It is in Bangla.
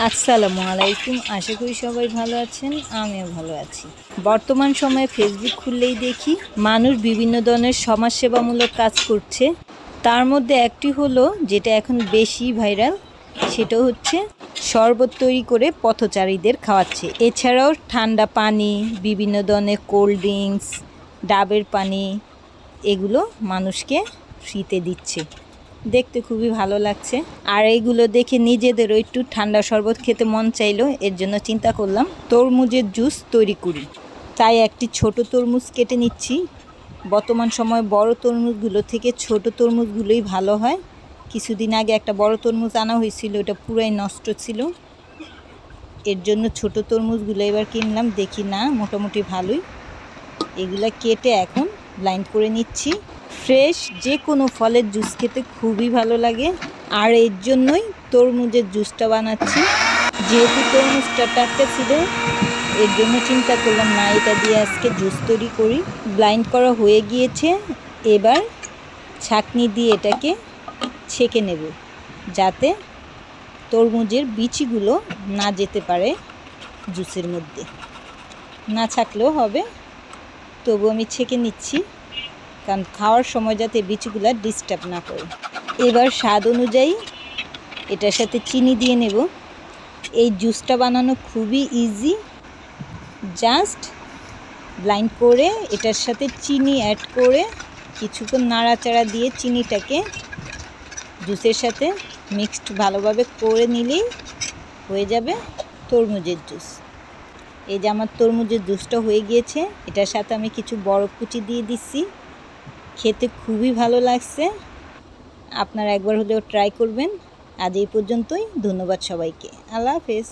আসসালামু আলাইকুম। আশা করি সবাই ভালো আছেন, আমিও ভালো আছি। বর্তমান সময়ে ফেসবুক খুললেই দেখি মানুষ বিভিন্ন ধরনের সমাজসেবামূলক কাজ করছে। তার মধ্যে একটি হলো যেটা এখন বেশি ভাইরাল, সেটা হচ্ছে শরবত তৈরি করে পথচারীদের খাওয়াচ্ছে। এছাড়াও ঠান্ডা পানি, বিভিন্ন ধরনের কোল্ড ড্রিঙ্কস, ডাবের পানি এগুলো মানুষকে ফ্রিতে দিচ্ছে। দেখতে খুবই ভালো লাগছে। আর এইগুলো দেখে নিজেদেরও একটু ঠান্ডা শরবত খেতে মন চাইলো। এর জন্য চিন্তা করলাম তরমুজের জুস তৈরি করি। তাই একটি ছোট তরমুজ কেটে নিচ্ছি। বর্তমান সময়ে বড় তরমুজগুলো থেকে ছোট তরমুজগুলোই ভালো হয়। কিছুদিন আগে একটা বড় তরমুজ আনা হয়েছিল, এটা পুরাই নষ্ট ছিল। এর জন্য ছোট তরমুজগুলো এবার কিনলাম, দেখি না মোটামুটি ভালোই। এগুলা কেটে এখন ব্লাইন্ড করে নিচ্ছি। ফ্রেশ যে কোনো ফলের জুস খেতে খুবই ভালো লাগে, আর এর জন্যই তরমুজের জুসটা বানাচ্ছি। যেহেতু তরমুজটা টাটকা ছিল, এর জন্য চিন্তা করলাম না, এটা দিয়ে আজকে জুস তৈরি করি। ব্লাইন্ড করা হয়ে গিয়েছে, এবার ছাঁকনি দিয়ে এটাকে ছেঁকে নেব, যাতে তরমুজের বিচিগুলো না যেতে পারে জুসের মধ্যে। না ছাঁকলেও হবে, তবু আমি ছেঁকে নিচ্ছি, কারণ খাওয়ার সময় যাতে বিচিগুলো ডিস্টার্ব না করে। এবার স্বাদ অনুযায়ী এটার সাথে চিনি দিয়ে নেব। এই জুসটা বানানো খুবই ইজি, জাস্ট ব্লাইন্ড করে এটার সাথে চিনি অ্যাড করে কিছুক্ষণ নাড়াচাড়া দিয়ে চিনিটাকে জুসের সাথে মিক্সড ভালোভাবে করে নিলেই হয়ে যাবে তরমুজের জুস। এই যে আমার তরমুজের জুসটা হয়ে গিয়েছে, এটার সাথে আমি কিছু বরফ কুচি দিয়ে দিচ্ছি। খেতে খুবই ভালো লাগছে, আপনারা একবার হলেও ট্রাই করবেন। আজ এই পর্যন্তই, ধন্যবাদ সবাইকে, আল্লাহ হাফেজ।